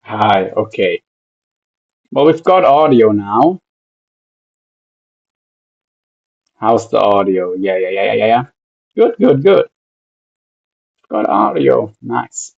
Hi, okay. Well, we've got audio now. How's the audio? Yeah. Good. Got audio. Nice.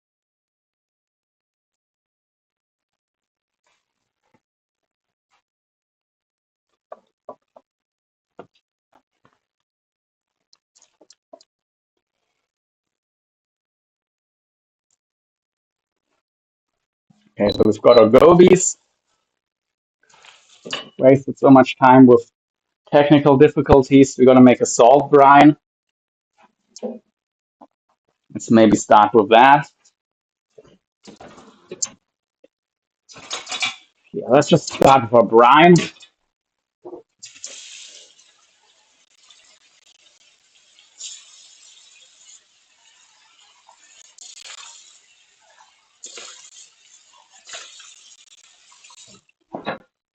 Okay, so we've got our gobies. Wasted so much time with technical difficulties. We're gonna make a salt brine. Let's maybe start with that. Yeah, let's just start with our brine.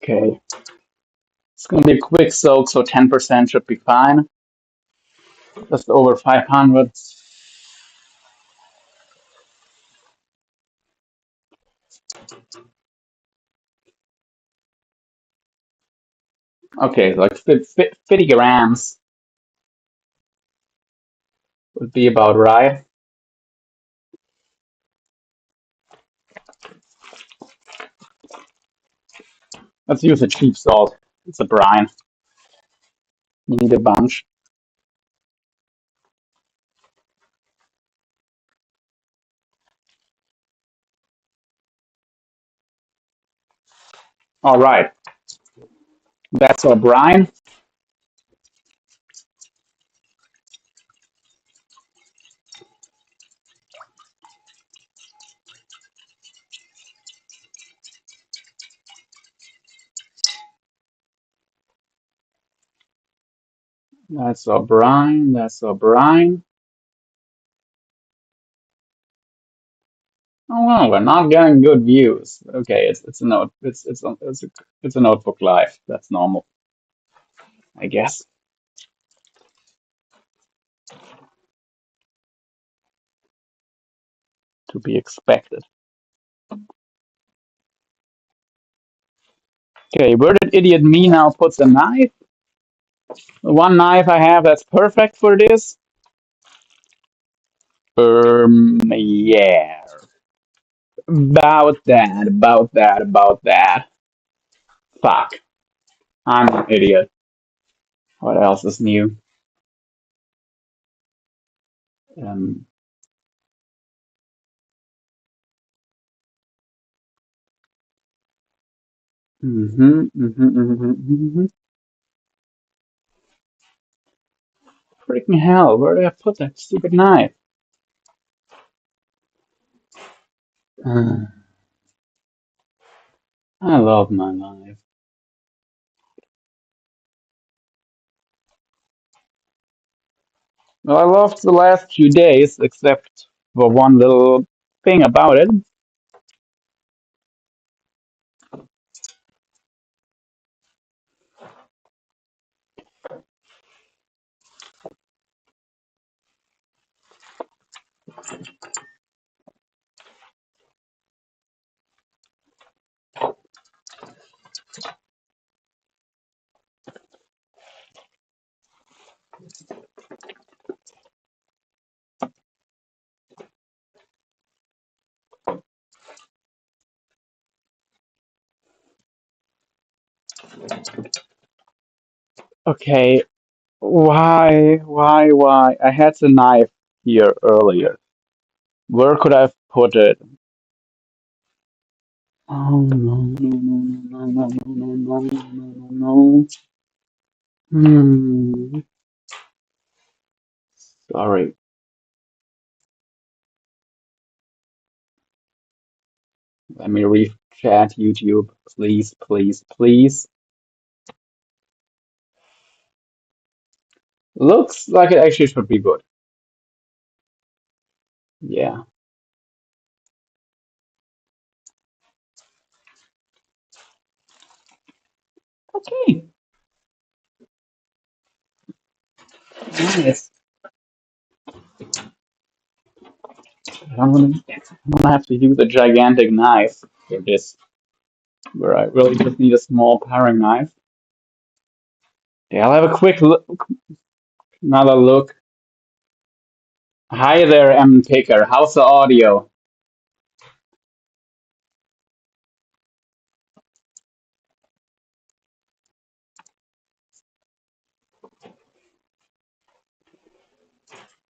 Okay, it's gonna be a quick soak, so 10% should be fine. Just over 500. Okay, like 50 grams would be about right. Let's use a cheap salt. It's a brine. You need a bunch. All right, that's our brine. That's our brine. That's our brine. Oh well, we're not getting good views. Okay, it's a note. It's a notebook live. That's normal, I guess, to be expected. Okay, where did idiot me now put the knife? The one knife I have that's perfect for this. Yeah, about that. Fuck, I'm an idiot. What else is new? Um, mm-hmm. Freaking hell, where did I put that stupid knife? Uh, I love my life. Well, I loved the last few days, except for one little thing about it. Okay, why? I had the knife here earlier. Where could I have put it? Oh no. Hmm. Sorry. Let me re-chat YouTube, please. Looks like it actually should be good. Yeah. Okay. Nice. I'm gonna have to use a gigantic knife. for this, where I really just need a small paring knife. Yeah, I'll have a quick look, another look. Hi there, M Picker. How's the audio?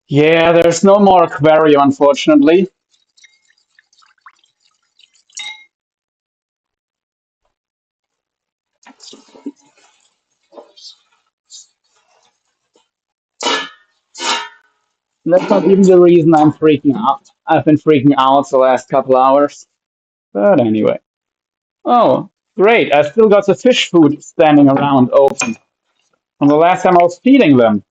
Yeah, there's no more aquarium, unfortunately. That's not even the reason I'm freaking out. I've been freaking out the last couple hours. But anyway. Oh, great. I still got the fish food standing around open from the last time I was feeding them,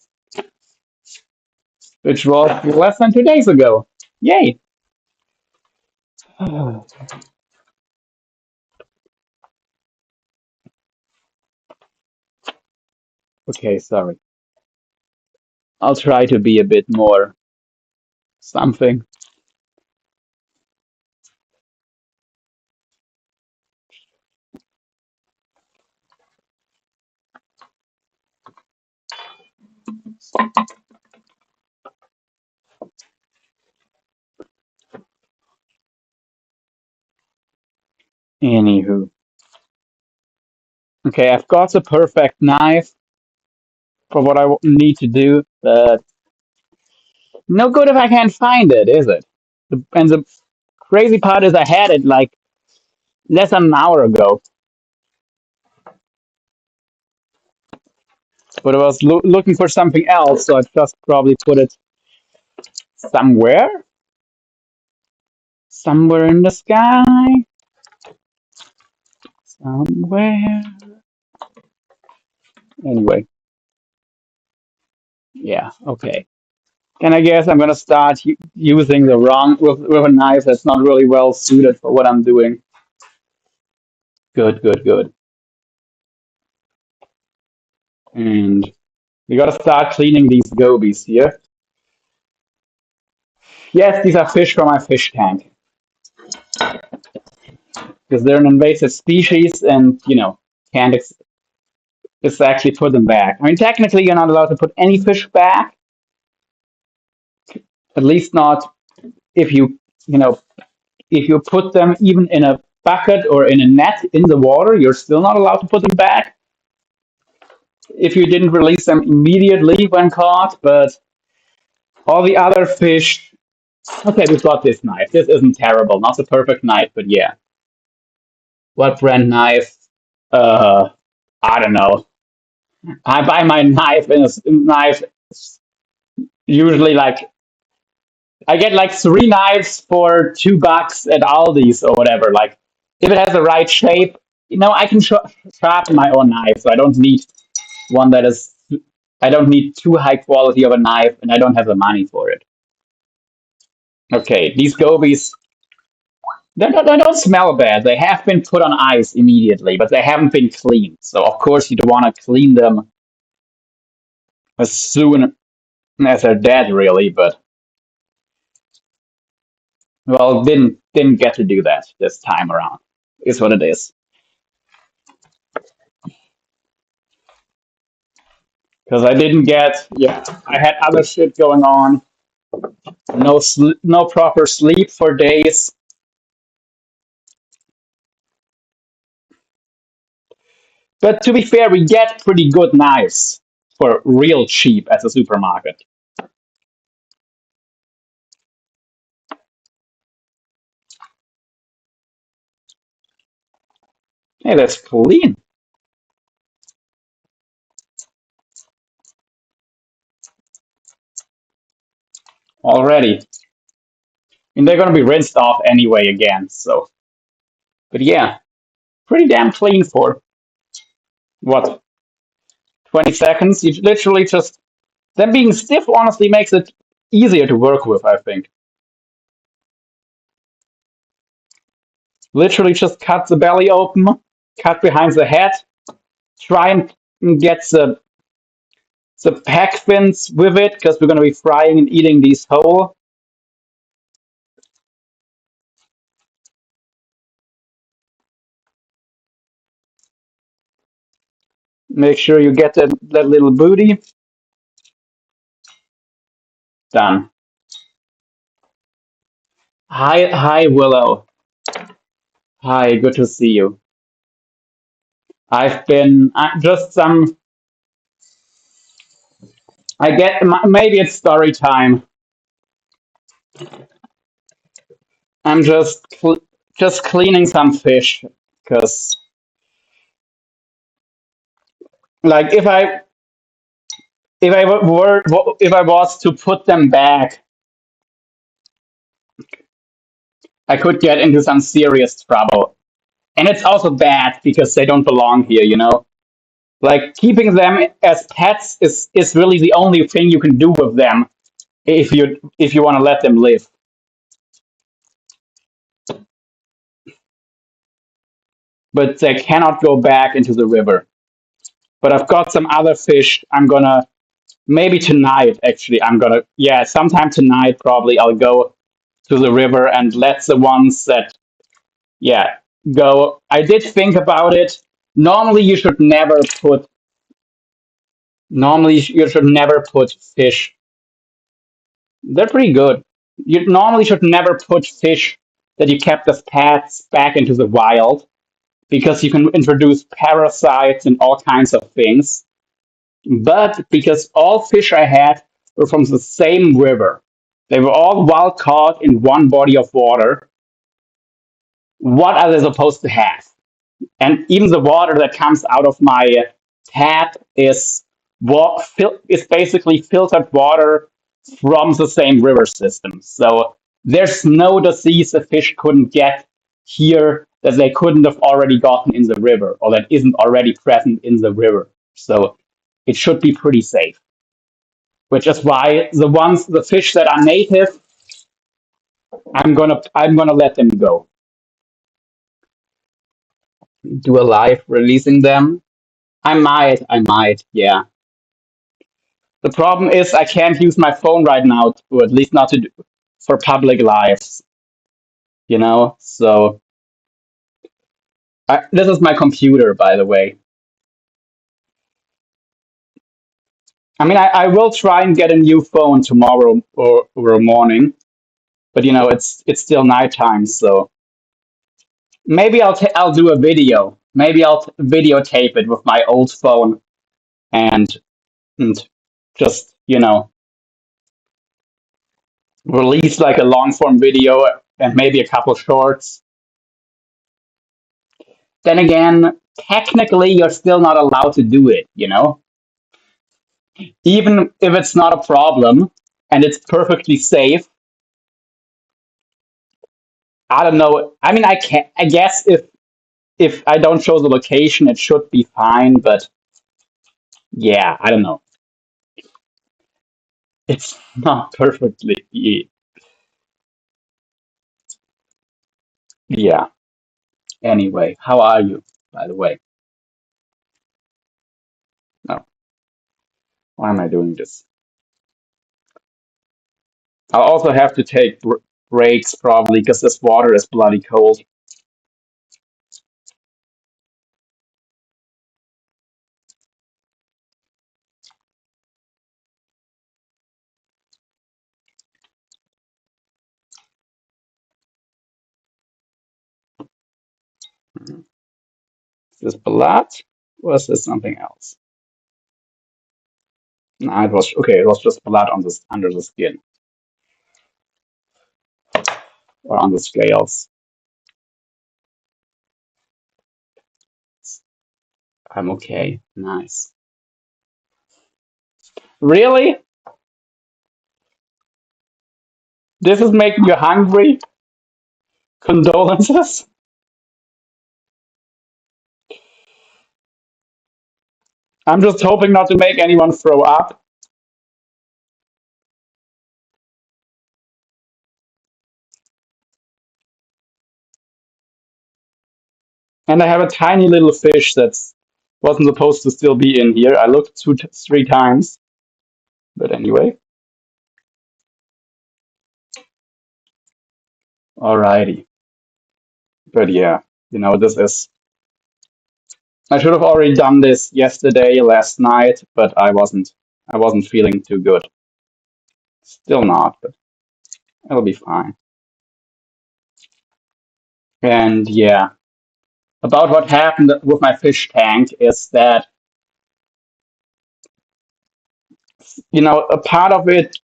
which was less than 2 days ago. Yay. Okay, sorry. I'll try to be a bit more something. Anywho. Okay, I've got the perfect knife for what I need to do, but no good if I can't find it, is it? And the crazy part is I had it like less than an hour ago, but I was looking for something else, so I just probably put it somewhere, somewhere in the sky, somewhere. Anyway, yeah, okay. And I guess I'm gonna start using the wrong with a knife that's not really well suited for what I'm doing. Good, good, good. And we gotta start cleaning these gobies here. Yes, these are fish from my fish tank because they're an invasive species, and can't exactly put them back. I mean, technically, you're not allowed to put any fish back, at least not if you know, if you put them even in a bucket or in a net in the water, you're still not allowed to put them back if you didn't release them immediately when caught. But all the other fish, okay, we've got this knife. This isn't terrible, not the perfect knife, but yeah. What brand knife? Uh, I don't know. I buy my knife in a knife usually like I get like three knives for $2 at Aldi's or whatever. Like if it has the right shape, I can sharpen my own knife, so I don't need one that is. I don't need too high quality of a knife, and I don't have the money for it. Okay, these gobies they don't smell bad. They have been put on ice immediately, but they haven't been cleaned. So of course you don't want to clean them as soon as they're dead, really. But well, didn't get to do that this time around. Is what it is. Because I didn't get, yeah, I had other shit going on. No proper sleep for days. But to be fair, we get pretty good knives for real cheap at the supermarket. Hey, that's clean already. And they're gonna be rinsed off anyway again. So, but yeah, pretty damn clean for what 20 seconds. You literally just them being stiff. Honestly, makes it easier to work with. I think. Literally, just cut the belly open, cut behind the head, try and get the pack fins with it because we're going to be frying and eating these whole. Make sure you get that little booty. Done. Hi, Willow. Hi, good to see you. I've been just some. I get maybe it's story time. I'm just cleaning some fish because, like, if I was to put them back, I could get into some serious trouble. And it's also bad because they don't belong here, you know? Like keeping them as pets is really the only thing you can do with them if you want to let them live. But they cannot go back into the river. But I've got some other fish. I'm gonna maybe tonight actually. I'm gonna yeah, sometime tonight probably I'll go to the river and let the ones that yeah go. I did think about it. Normally you should never put normally you should never put fish. They're pretty good. You normally should never put fish that you kept as pets back into the wild because you can introduce parasites and all kinds of things. But because all fish I had were from the same river, they were all wild caught in one body of water. What are they supposed to have? And even the water that comes out of my tap is basically filtered water from the same river system. So there's no disease the fish couldn't get here that they couldn't have already gotten in the river or that isn't already present in the river. So it should be pretty safe. Which is why the fish that are native, I'm gonna let them go. Do a live releasing them. I might, yeah. The problem is I can't use my phone right now, or at least not to do, for public lives, you know? So this is my computer, by the way. I mean, I will try and get a new phone tomorrow or morning, but you know, it's still nighttime, so maybe I'll do a video. Maybe I'll videotape it with my old phone and, and just, you know, release like a long form video and maybe a couple shorts. Then again, technically, you're still not allowed to do it, you know? Even if it's not a problem and it's perfectly safe, I don't know. I mean, I guess if I don't show the location, it should be fine, but yeah, I don't know. It's not perfectly, yeah. Anyway, how are you, by the way? No, why am I doing this? I'll also have to take breaks probably because this water is bloody cold. Is this blood? Or is this something else? No, it was okay. It was just blood on this under the skin or on the scales. I'm okay. Nice. Really? This is making you hungry? Condolences? I'm just hoping not to make anyone throw up. And I have a tiny little fish that's wasn't supposed to still be in here. I looked three times, but anyway. Alrighty. But yeah, you know, this is I should have already done this yesterday, last night, but I wasn't feeling too good. Still not, but it'll be fine. And yeah, about what happened with my fish tank is that, a part of it,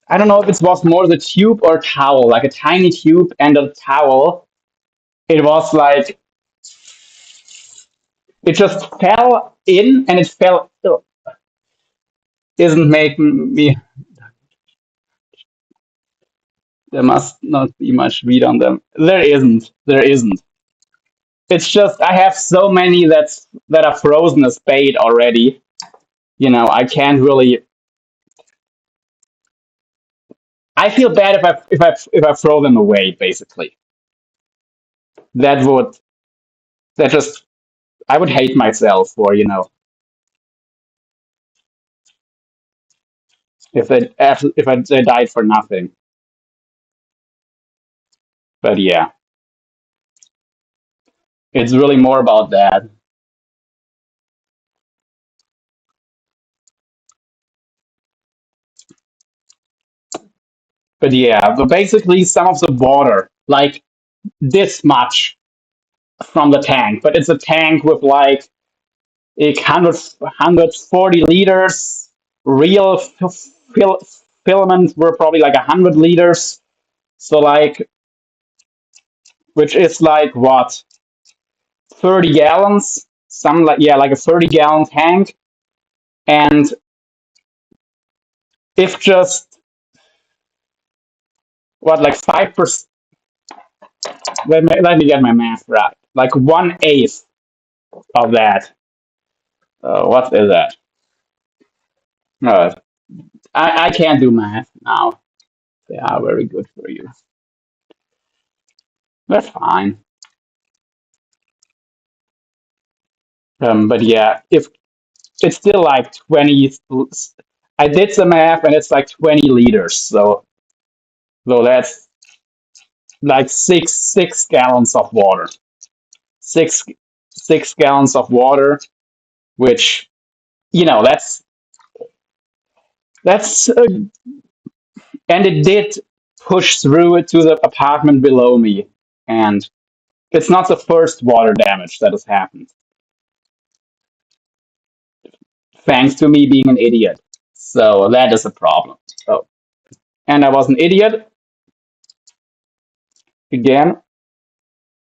I don't know if it was more the tube or towel, like a tiny tube and a towel. It was like, it just fell in and it fell, isn't making me, there must not be much meat on them. There isn't. It's just, I have so many that are frozen as bait already. I can't really, I feel bad if I throw them away, basically. That would, that just, I would hate myself for, if they died for nothing. But yeah, it's really more about that. But yeah, but basically some of the water, like this much from the tank, but it's a tank with like 140 liters. Real filaments were probably like 100 liters. So like, which is like what, 30 gallons? Some like, yeah, like a 30-gallon tank. And if just what, like 5%, let me get my math right. Like 1/8 of that. What is that? Uh, I can't do math now. They are very good for you. That's fine. But yeah, if it's still like 20, I did some math and it's like 20 liters. So that's like six gallons of water. Six six gallons of water, which that's and it did push through it to the apartment below me, and it's not the first water damage that has happened, thanks to me being an idiot. So that is a problem. Oh, and I was an idiot again.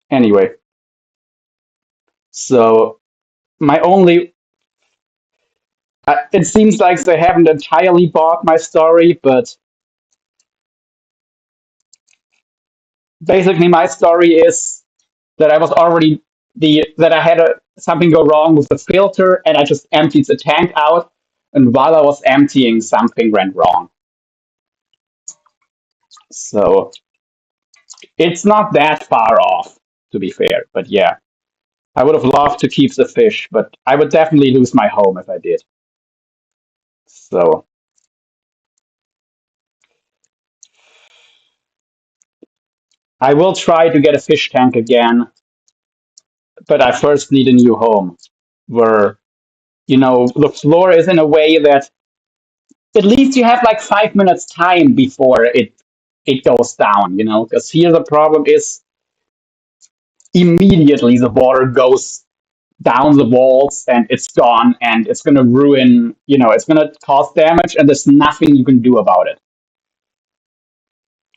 Anyway, so my only it seems like they haven't entirely bought my story, but basically my story is that I was already that I had something go wrong with the filter, and I just emptied the tank out. And while I was emptying, something went wrong. So it's not that far off, to be fair. But yeah, I would have loved to keep the fish, but I would definitely lose my home if I did. So I will try to get a fish tank again, but I first need a new home where, the floor is in a way that at least you have like 5 minutes time before it goes down, because here the problem is immediately the water goes down the walls and it's gone and it's going to ruin, it's going to cause damage and there's nothing you can do about it.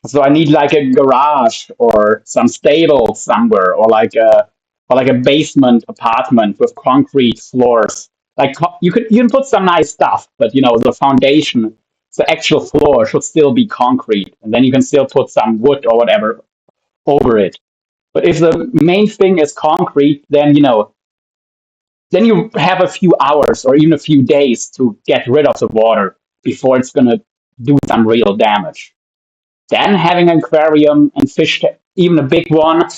So I need like a garage or some stable somewhere, or like a basement apartment with concrete floors. Like you can put some nice stuff, but the foundation, the actual floor should still be concrete, and then you can still put some wood or whatever over it. But if the main thing is concrete, then you have a few hours or even a few days to get rid of the water before it's gonna do some real damage. Then having an aquarium and fish, even a big one,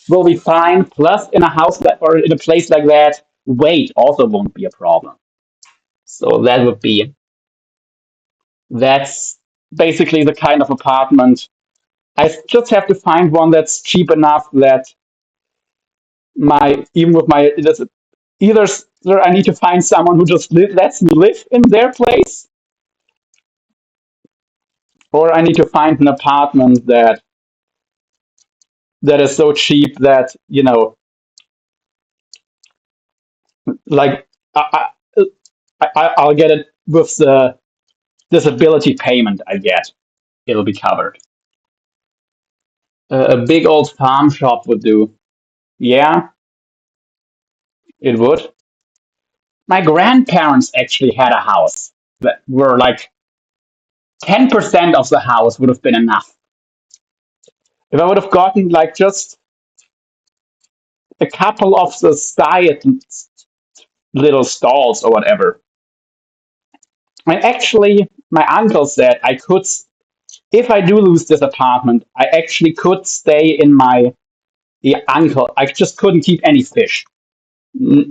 will be fine. Plus, in a house or in a place like that, weight also won't be a problem. So that's basically the kind of apartment. I just have to find one that's cheap enough that My even with my either I need to find someone who just lets me live in their place, or I need to find an apartment that is so cheap that like I'll get it with the disability payment I get. It'll be covered. A big old farm shop would do. Yeah, it would. My grandparents actually had a house that were like 10% of the house would have been enough. If I would have gotten like just a couple of the side little stalls or whatever. And actually, my uncle said I could, if I do lose this apartment, I actually could stay in my the uncle. I just couldn't keep any fish.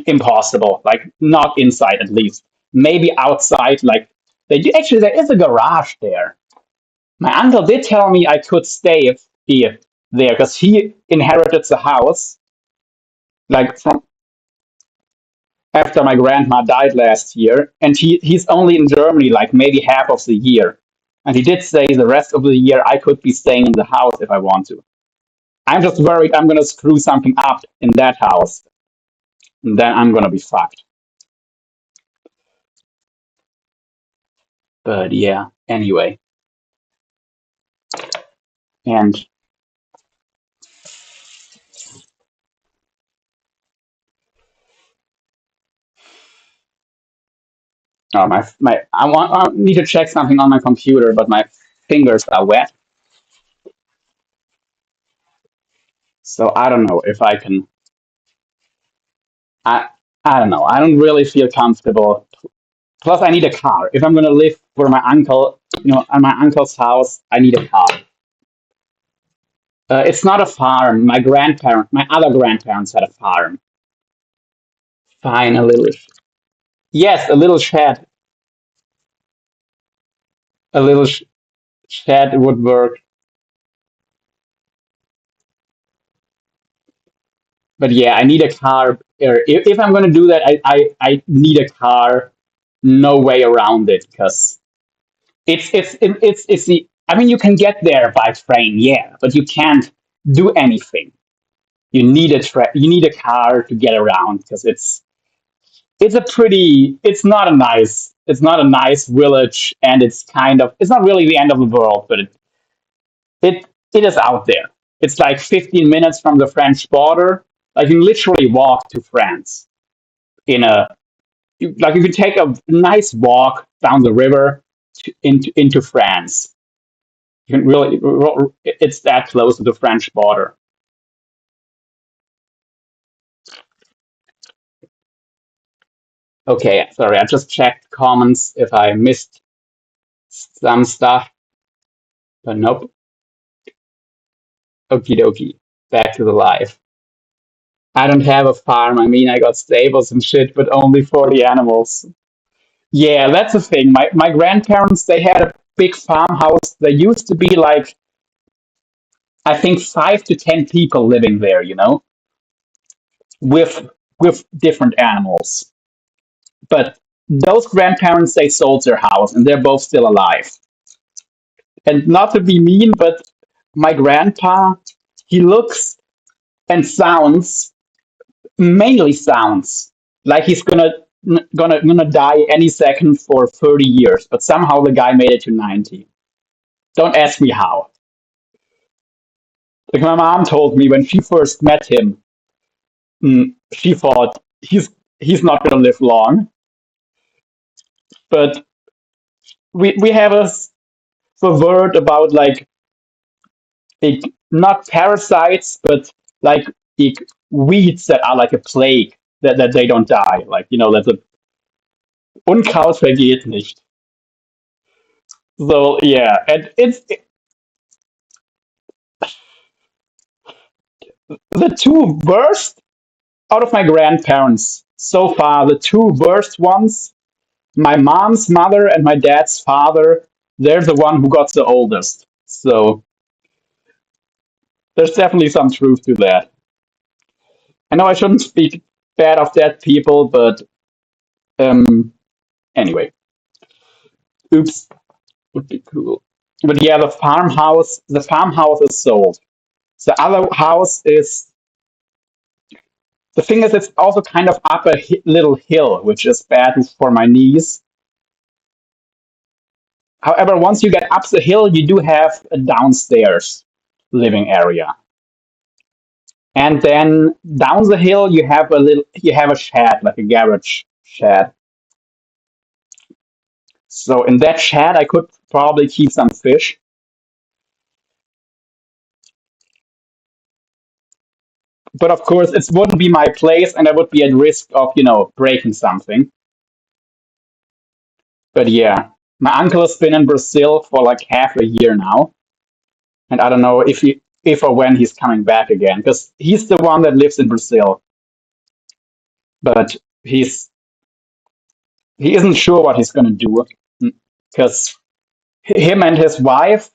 Impossible. Like not inside at least. Maybe outside. Like actually there is a garage there. My uncle did tell me I could stay if there because he inherited the house like from after my grandma died last year, and he's only in Germany like maybe half of the year. And he did say the rest of the year I could be staying in the house if I want to. I'm just worried I'm gonna screw something up in that house, and then I'm gonna be fucked. But yeah, anyway, and my I need to check something on my computer, but my fingers are wet, so I don't know if I can. I I don't know. I don't really feel comfortable. Plus, I need a car. If I'm gonna live where my uncle, at my uncle's house, I need a car. It's not a farm. My other grandparents had a farm. Fine, a little. Yes, a little shed. A little shed would work. But yeah, I need a car. If I'm gonna do that, I need a car. No way around it, because it's the. I mean, you can get there by train, yeah, but you can't do anything. You need a car to get around because it's not a nice village, and it's not really the end of the world, but it is out there. It's like 15 minutes from the French border. Like you literally walk to France in a like you can take a nice walk down the river into France. You can really it's that close to the French border. Okay, sorry, I just checked comments if I missed some stuff, but nope. Okie dokie. Back to the live. I don't have a farm. I mean, I got stables and shit, but only for the animals. Yeah, that's the thing. My grandparents, they had a big farmhouse. There used to be like, I think 5 to 10 people living there, with different animals. But those grandparents, they sold their house and they're both still alive. And not to be mean, but my grandpa, he looks and sounds mainly sounds like he's gonna die any second for 30 years, but somehow the guy made it to 90. Don't ask me how. Like my mom told me when she first met him, she thought he's not gonna live long. But we have a word about like not parasites, but like weeds that are like a plague that they don't die. Like that the Unkraut vergeht nicht. So yeah, and the two worst out of my grandparents so far. The two worst ones, my mom's mother and my dad's father. They're the one who got the oldest. So there's definitely some truth to that. I know I shouldn't speak bad of dead people, but um, anyway, oops, would be cool. But yeah, the farmhouse is sold. The other house is the thing is it's also kind of up a little hill, which is bad for my knees. However, once you get up the hill, you do have a downstairs living area. And then down the hill you have a shed, like a garage shed. So in that shed I could probably keep some fish. But of course it wouldn't be my place and I would be at risk of, breaking something. But yeah. My uncle has been in Brazil for like half a year now. And I don't know if or when he's coming back again, because he's the one that lives in Brazil. But he's he isn't sure what he's gonna do. Because him and his wife,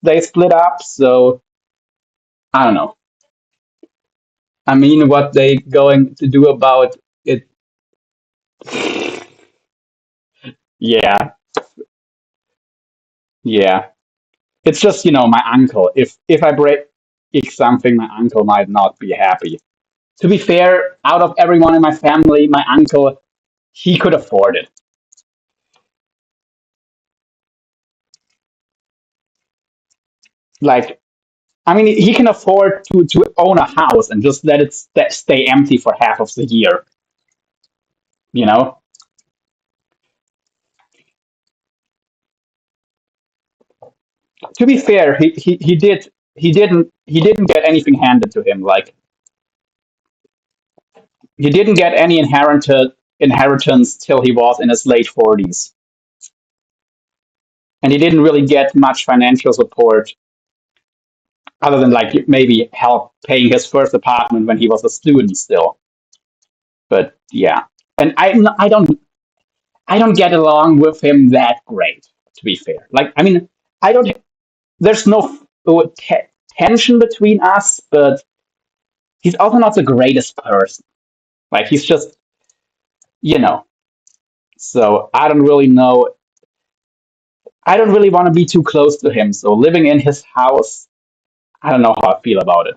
they split up, so I don't know. I mean, what they going to do about it? Yeah, yeah. It's just my uncle. If I break something, my uncle might not be happy. To be fair, out of everyone in my family, my uncle he could afford it. Like, I mean, he can afford to own a house and just let it stay empty for half of the year. You know. To be fair, he didn't get anything handed to him. Like he didn't get any inheritance till he was in his late 40s, and he didn't really get much financial support other than like maybe help paying his first apartment when he was a student still. But yeah, and I don't get along with him that great. To be fair, like I mean, I don't. There's no tension between us, but he's also not the greatest person. Like he's just you know. So I don't really know. I don't really want to be too close to him. So living in his house, I don't know how I feel about it.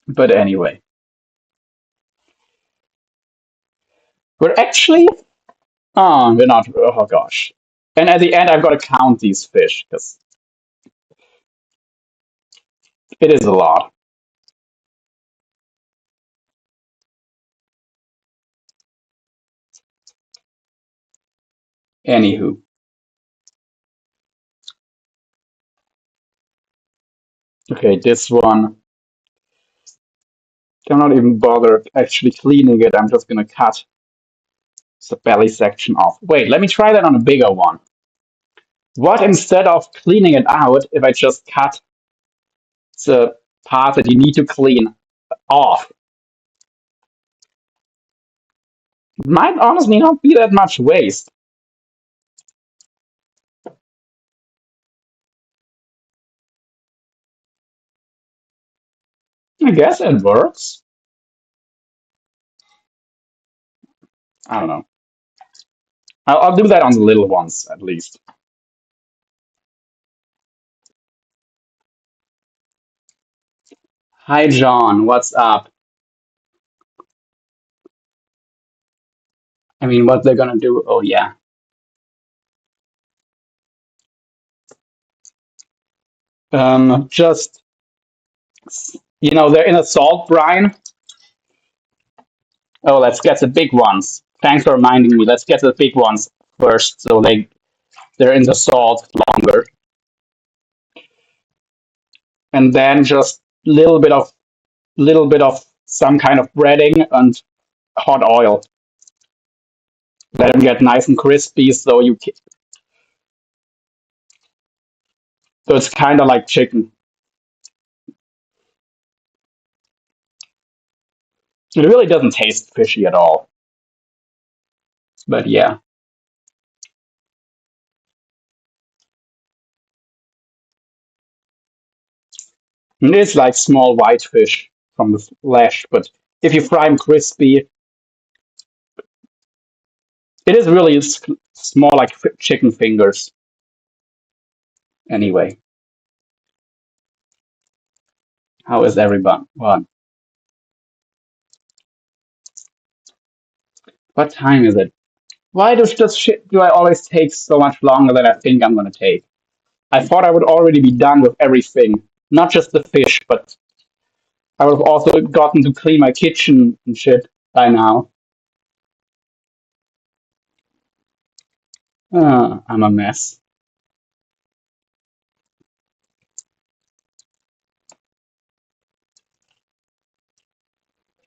But anyway, we're actually, we're not. Oh gosh. And at the end, I've got to count these fish because it is a lot. Anywho, okay, this one. I'm not even bother actually cleaning it. I'm just gonna cut the belly section off. Wait, let me try that on a bigger one. What instead of cleaning it out, if I just cut the part that you need to clean off? It might honestly not be that much waste. I guess it works. I don't know. I'll do that on the little ones at least. Hi, John. What's up? I mean, what they're gonna do? Oh yeah. Just they're in a salt brine. Oh, let's get the big ones. Thanks for reminding me. Let's get the big ones first, so they're in the salt longer, and then just little bit of some kind of breading and hot oil. Let them get nice and crispy, so it's kind of like chicken. It really doesn't taste fishy at all. But yeah, It is like small white fish from the flesh, but if you fry them crispy, it is really small, like chicken fingers. Anyway, how is everyone? Well, what time is it? Why does this shit do I always take so much longer than I think I'm gonna take? I thought I would already be done with everything, not just the fish, but I would have also gotten to clean my kitchen and shit by now. I'm a mess.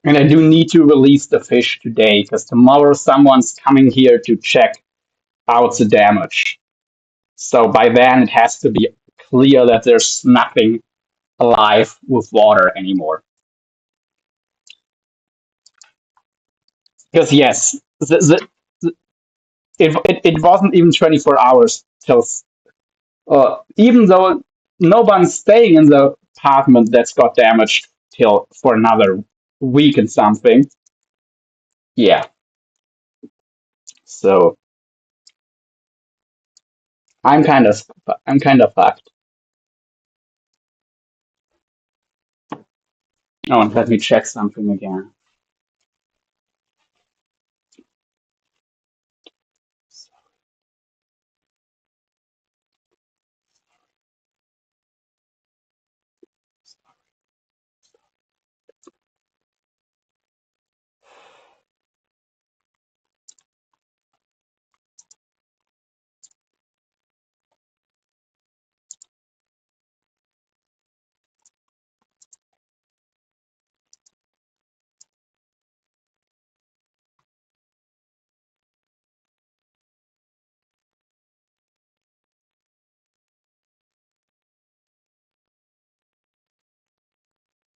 And I do need to release the fish today because tomorrow someone's coming here to check out the damage. So by then it has to be clear that there's nothing alive with water anymore. Because yes, it wasn't even 24 hours till, even though no one's staying in the apartment that's got damaged till for another week and something. Yeah, so I'm kind of I'm kind of fucked. Oh, and let me check something again.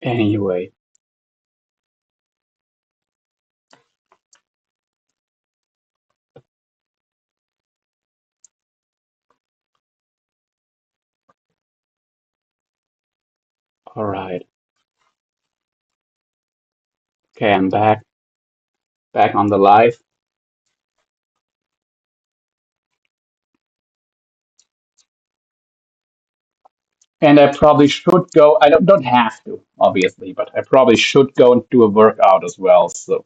Anyway, all right. Okay, I'm back on the live, and I probably should go. I don't have to, obviously, but I probably should go and do a workout as well. So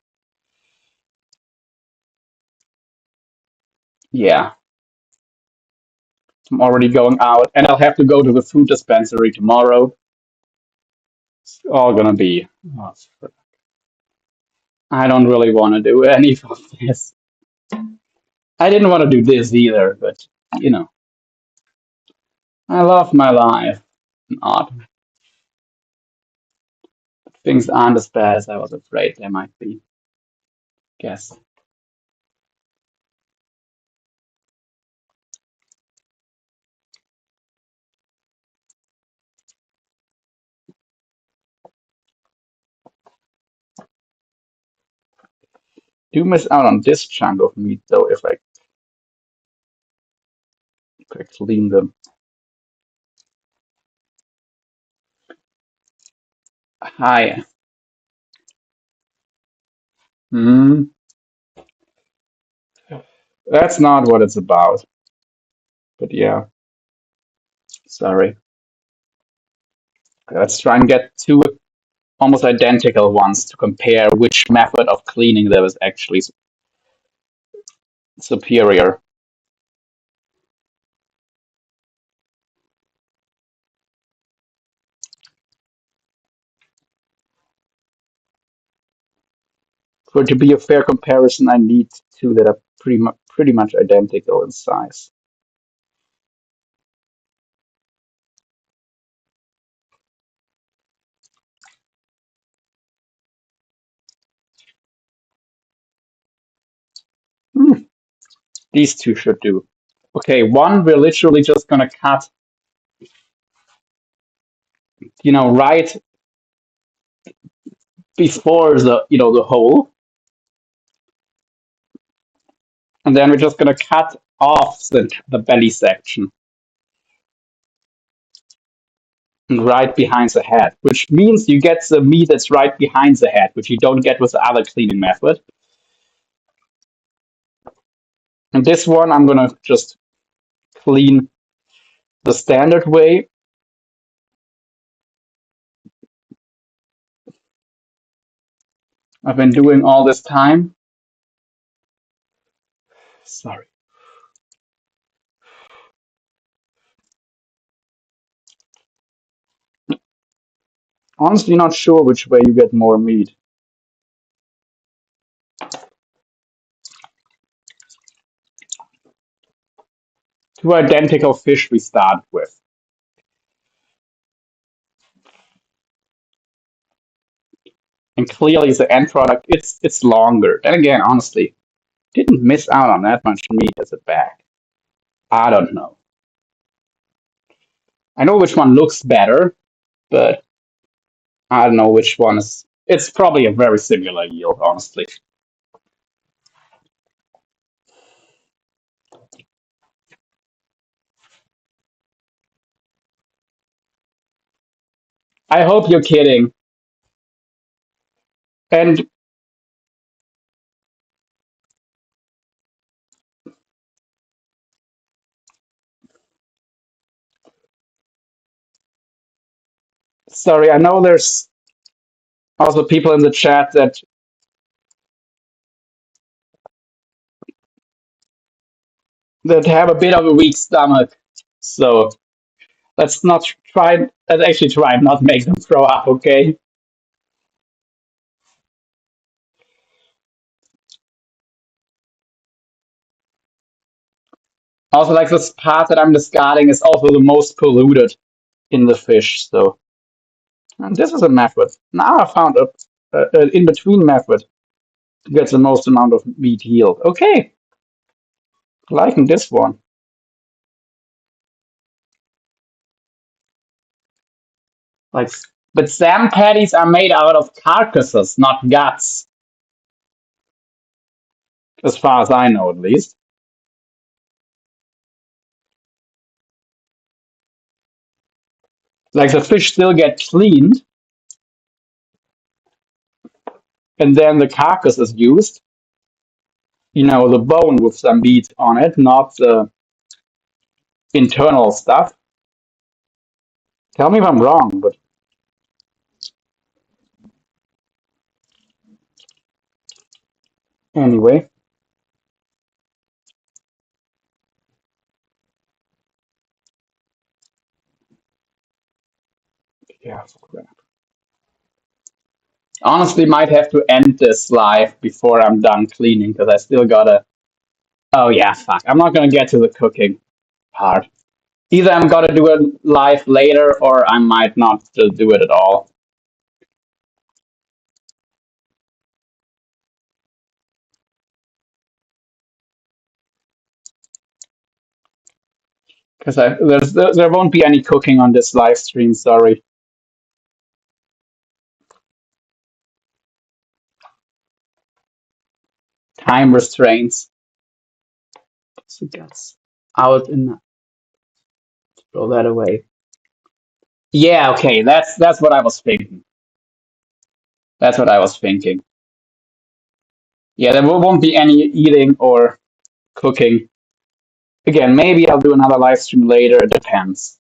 yeah, I'm already going out, and I'll have to go to the food dispensary tomorrow. It's all gonna be. Oh, I don't really want to do any of this. I didn't want to do this either, but you know, I love my life. Not things aren't as bad as I was afraid they might be. Guess. Do miss out on this chunk of meat though if I could clean them. Hi. Hmm. That's not what it's about. But yeah, sorry. Let's try and get two almost identical ones to compare which method of cleaning there is actually superior. For it to be a fair comparison, I need two that are pretty much identical in size. Hmm, these two should do. Okay, one we're literally just gonna cut, right before the hole, and then we're just gonna cut off the belly section. right behind the head, which means you get the meat that's right behind the head, which you don't get with the other cleaning method. And this one, I'm gonna just clean the standard way. I've been doing all this time. Sorry. Honestly, not sure which way you get more meat. Two identical fish we start with. And clearly the end product, it's longer. Then again, honestly, didn't miss out on that much meat as a bag. I don't know. I know which one looks better, but I don't know which one is. It's probably a very similar yield, honestly. I hope you're kidding. And sorry, I know there's also people in the chat that have a bit of a weak stomach. So let's not try. Let's actually try and not make them throw up. Okay. Also, like this part that I'm discarding is also the most polluted in the fish. So and this is a method. Now I found a in between method to get the most amount of meat yield. Okay, liking this one. Like, but Sam patties are made out of carcasses, not guts, as far as I know, at least. Like the fish still get cleaned, and then the carcass is used. You know, the bone with some meat on it, not the internal stuff. Tell me if I'm wrong, but anyway. Yeah, crap. Honestly, might have to end this live before I'm done cleaning because I still gotta. Oh yeah, fuck. I'm not gonna get to the cooking part. Either I'm gonna do it live later, or I might not do it at all. Because there won't be any cooking on this live stream. Sorry, time restraints. So that's out and throw that away. Yeah, okay, that's what I was thinking. That's what I was thinking. Yeah, there won't be any eating or cooking. Again, maybe I'll do another live stream later. It depends.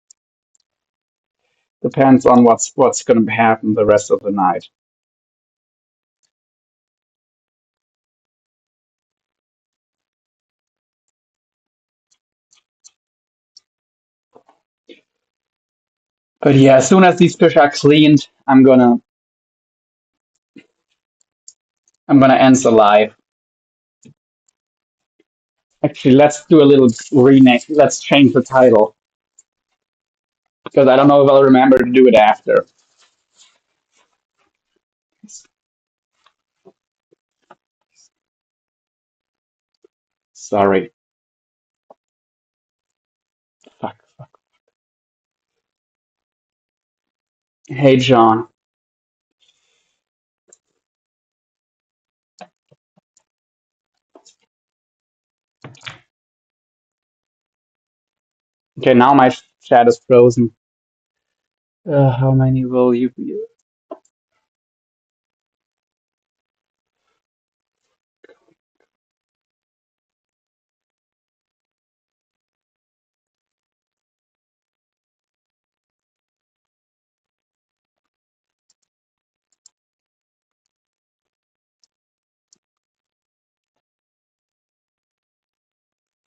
Depends on what's going to happen the rest of the night. But yeah, as soon as these fish are cleaned, I'm gonna end the live. Actually, let's do a little rename. Let's change the title because I don't know if I'll remember to do it after. Sorry. Fuck. Hey, John. Okay, now my chat is frozen. How many will you be?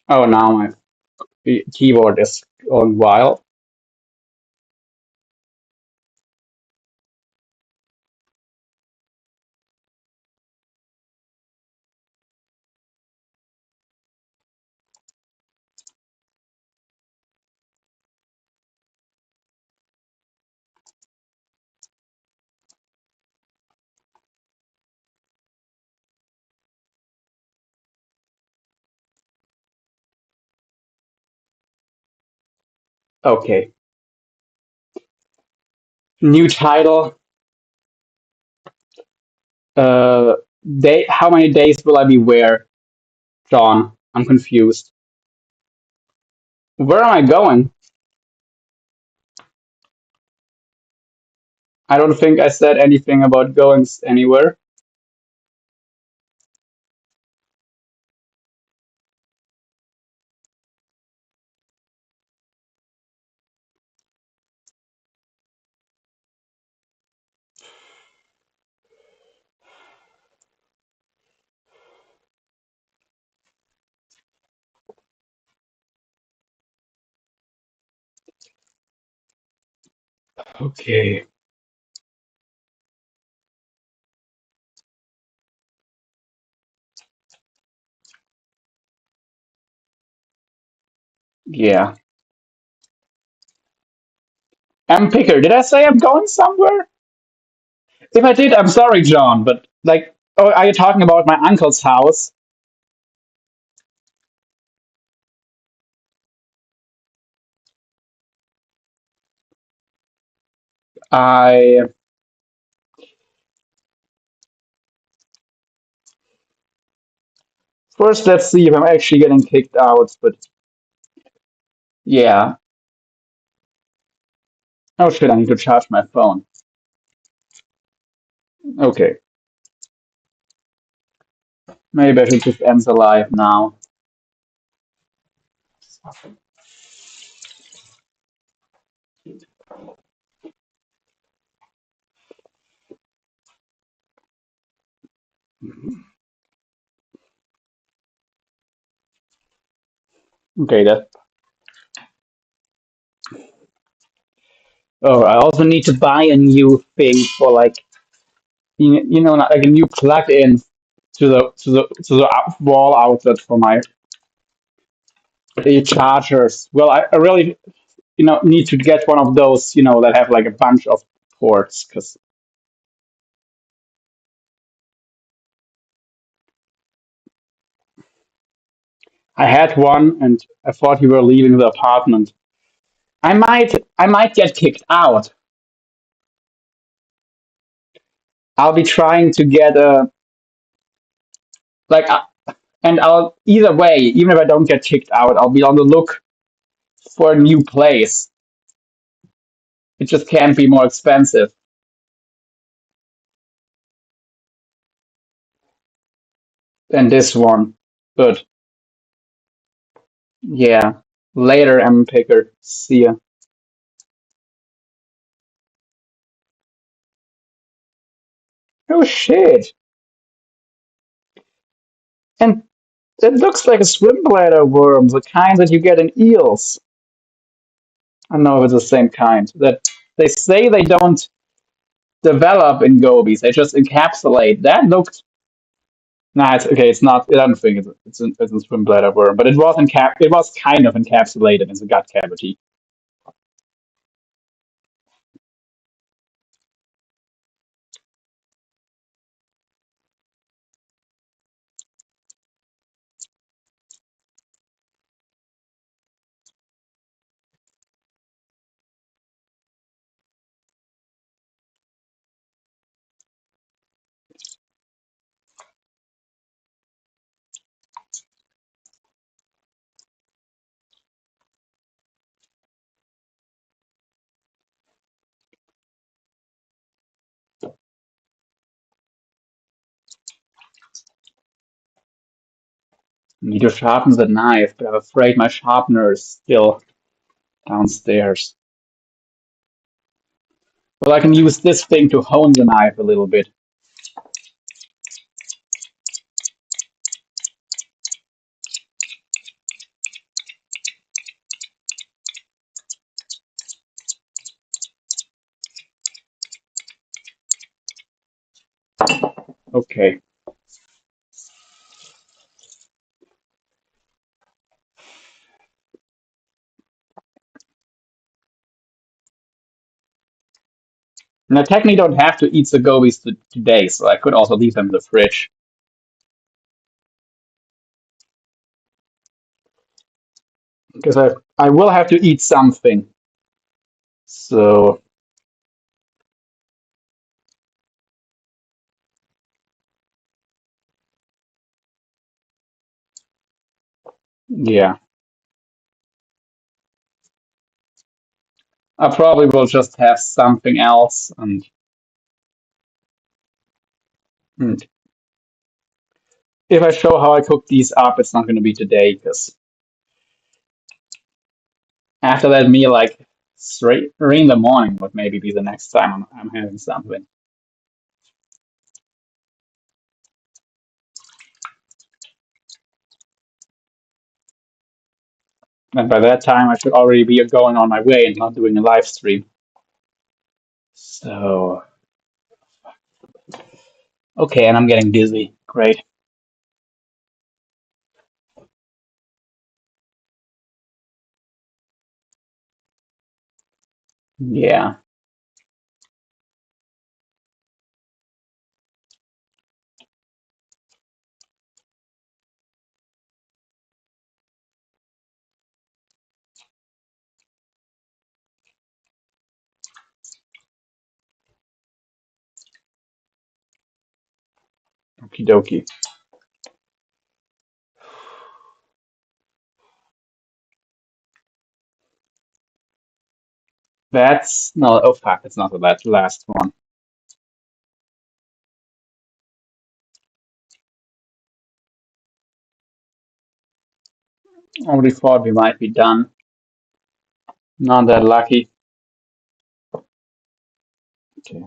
Oh, now my keyboard is going wild. Okay. New title. Uh, day. How many days will I be where, John? I'm confused. Where am I going? I don't think I said anything about going anywhere. Okay. Yeah. I'm Picker. Did I say I'm going somewhere? If I did, I'm sorry, John. But like, oh, are you talking about my uncle's house? I First, let's see if I'm actually getting kicked out. But yeah. Oh shit! I need to charge my phone. Okay. Maybe I should just end the live now. Okay. That. Oh, I also need to buy a new thing for like like a new plug-in to the wall outlet for my chargers. Well, I really need to get one of those that have like a bunch of ports because I had one and I thought you were leaving the apartment. I might get kicked out. I'll be trying to get a like and I'll either way, even if I don't get kicked out, I'll be on the look for a new place. It just can't be more expensive than this one. But yeah, later, M Picker. See ya. Oh shit! And it looks like a swim bladder worm, the kind that you get in eels. I don't know if it's the same kind. That they say they don't develop in gobies; they just encapsulate. That looked. Nah, it's okay. It's not. I don't think it's a swim bladder worm, but it was It was kind of encapsulated in the gut cavity. Need to sharpen the knife, but I'm afraid my sharpener is still downstairs. Well, I can use this thing to hone the knife a little bit. Okay. And I technically don't have to eat the gobies today, so I could also leave them in the fridge. Because I will have to eat something. So, yeah. I probably will just have something else. And if I show how I cook these up, it's not going to be today, because after that meal, like straight 3 in the morning would maybe be the next time I'm having something. And by that time, I should already be going on my way and not doing a live stream. So, okay, and I'm getting dizzy. Great. Yeah. Okie dokie. That's no. Oh fuck! It's not the last one. Already thought we might be done. Not that lucky. Okay.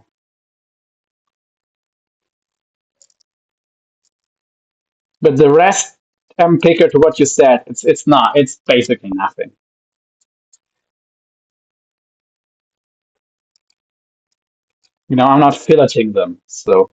But the rest, picker to what you said, it's not. It's basically nothing. I'm not filleting them. So,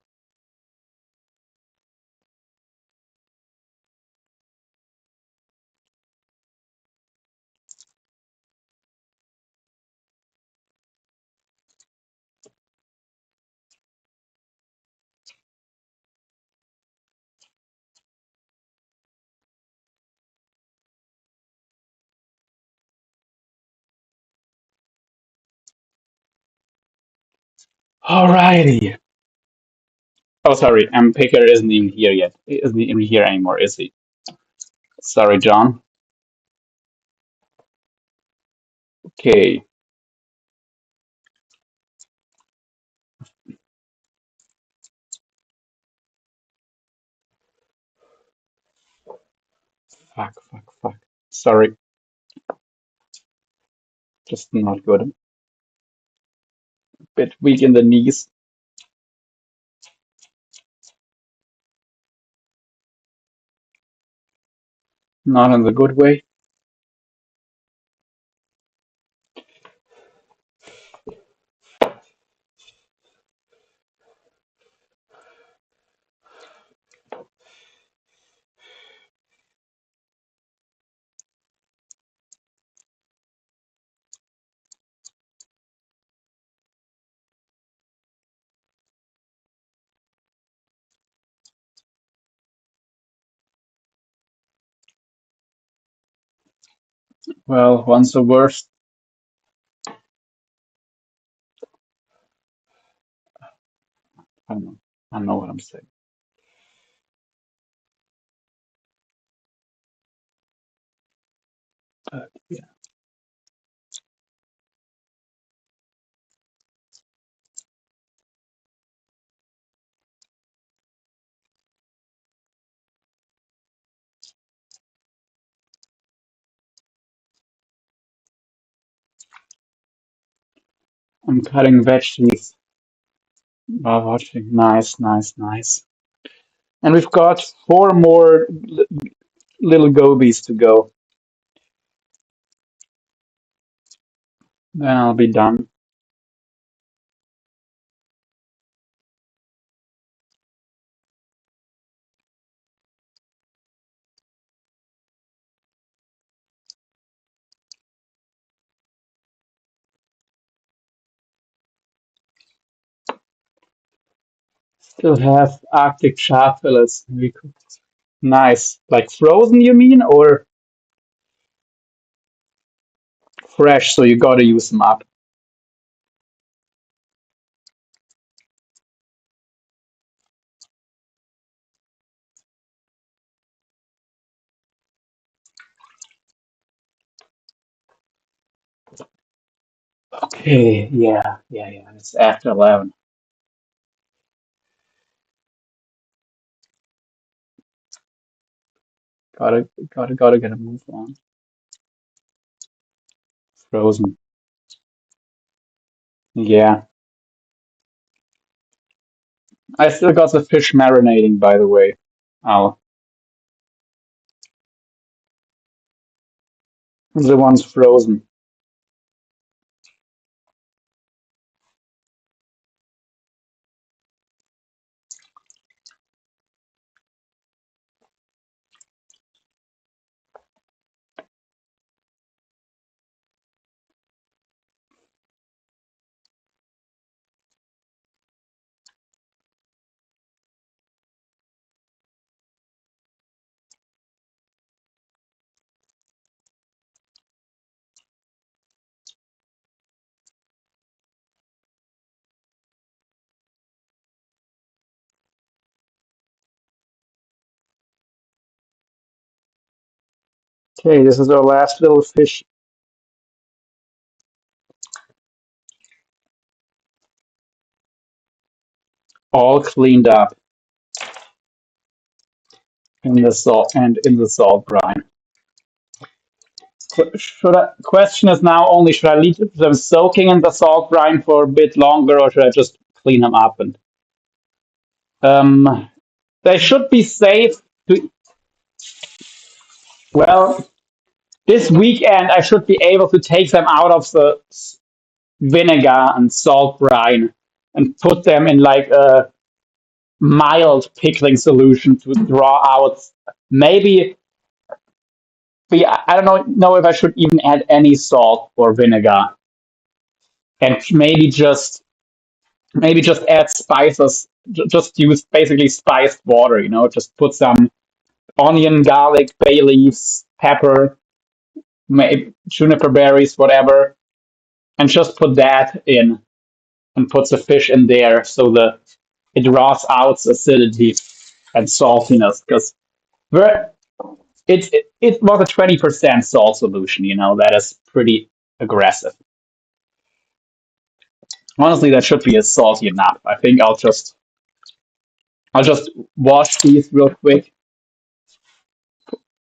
alrighty. Oh, sorry. Picker isn't even here yet. He isn't even here anymore, is he? Sorry, John. Okay. Fuck, fuck, fuck. Sorry. Just not good. Bit weak in the knees. Not in the good way. Well, once the worst. I don't know. I don't know what I'm saying. Yeah. I'm cutting veggies while watching. Nice, nice, nice. And we've got four more little gobies to go. Then I'll be done. Still have Arctic char fillets. Nice. Like frozen, you mean, or fresh? So you gotta use them up. Okay. Yeah. Yeah. Yeah. It's after 11. Gotta get a move on. Frozen. Yeah. I still got the fish marinating, by the way. Oh, the one's frozen. Okay, this is our last little fish, all cleaned up in the salt and in the salt brine. Question is now only, should I leave them soaking in the salt brine for a bit longer, or should I just clean them up? And um, they should be safe. To, well, this weekend I should be able to take them out of the vinegar and salt brine and put them in like a mild pickling solution to draw out. Maybe, but yeah, I don't know if I should even add any salt or vinegar, and maybe just add spices. Just use basically spiced water. Just put some onion, garlic, bay leaves, pepper, juniper berries, whatever, and just put that in and put the fish in there so it draws out acidity and saltiness because it was a 20% salt solution. That is pretty aggressive. Honestly, that should be a salty enough. I think I'll just wash these real quick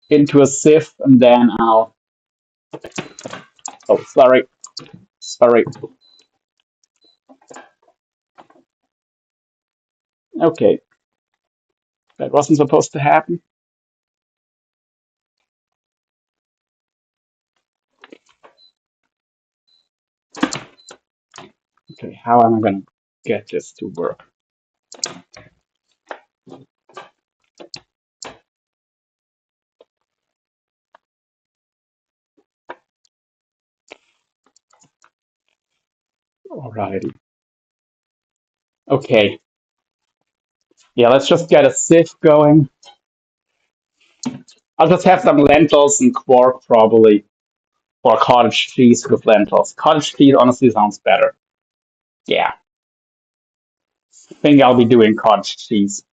into a sieve, and then oh, sorry. Okay, that wasn't supposed to happen. Okay, how am I gonna get this to work? Alrighty. Okay. Yeah, let's just get a sieve going. I'll just have some lentils and quark probably, or cottage cheese with lentils. Cottage cheese honestly sounds better. Yeah, I think I'll be doing cottage cheese.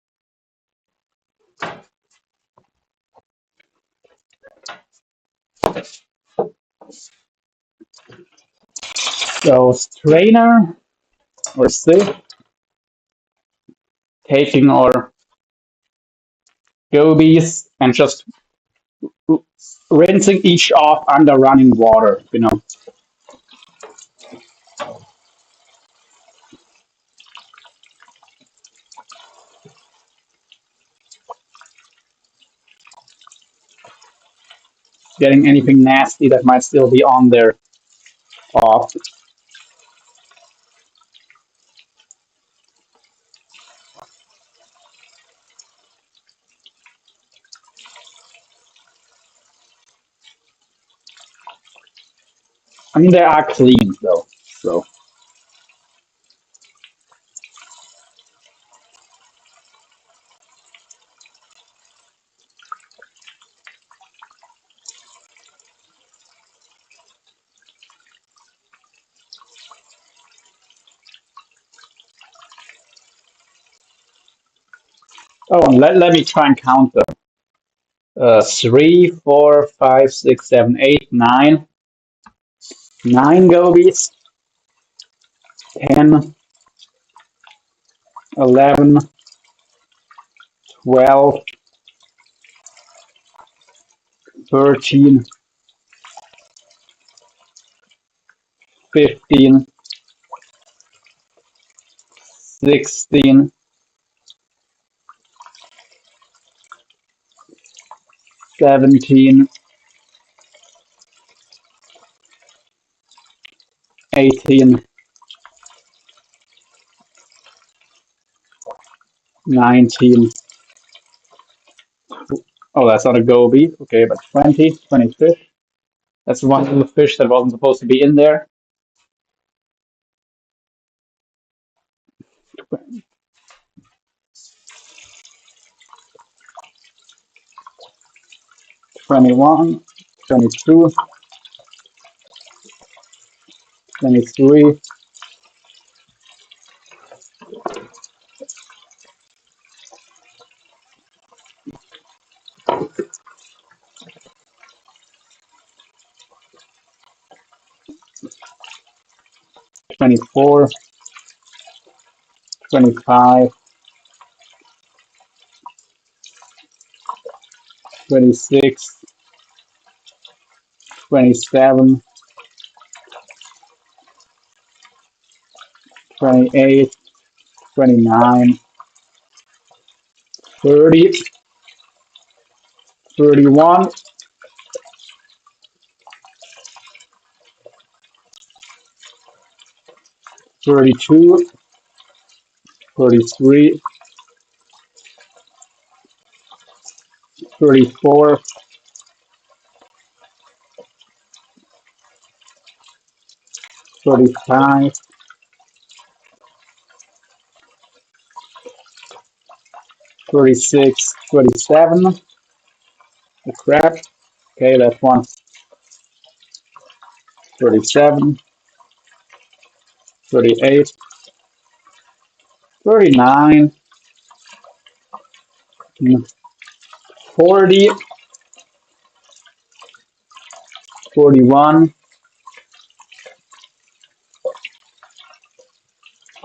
So strainer or sieve, taking our gobies and just rinsing each off under running water. getting anything nasty that might still be on there off. I mean, they are clean though, so. Oh, and let me try and count them. 3, 4, 5, 6, 7, 8, 9. 9 gobies. 10, 11, 12, 13, 15, 16, 17, 18, 19. Oh, that's not a goby. Okay, but 20 fish. That's one little fish that wasn't supposed to be in there. 21, 22, 23, 24, 25, 26, 27, 28, 29, 30, 31, 32, 33, 34, 35, 36, 37. The crap. Okay, that's one. 37, 38, 39, 40, 41,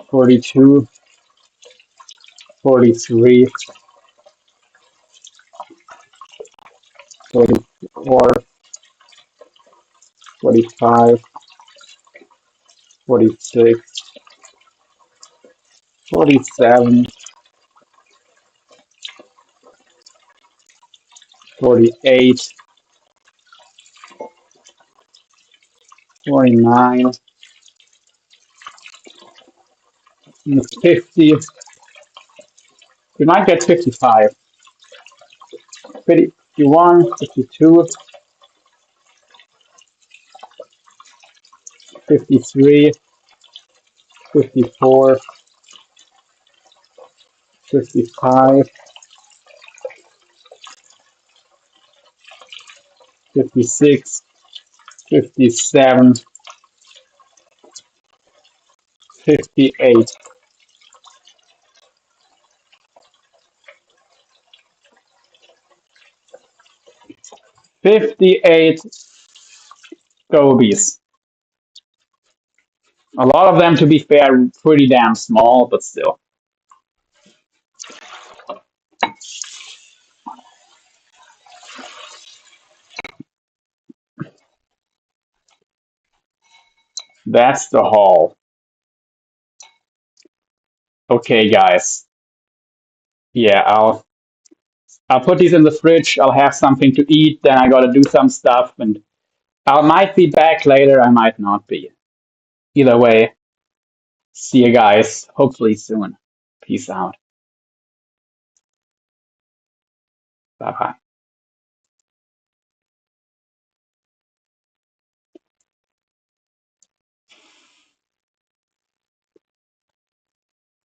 42, 43, 44, 45, 46, 47, 48, 49, 50. We might get 55. 51, 52, 53, 54, 55, 56, 57, 58. 58 gobies. A lot of them, to be fair, pretty damn small, but still. That's the haul. Okay, guys. Yeah, I'll I'll put these in the fridge. I'll have something to eat. Then I got to do some stuff, and I might be back later. I might not be. Either way, see you guys hopefully soon. Peace out. Bye bye.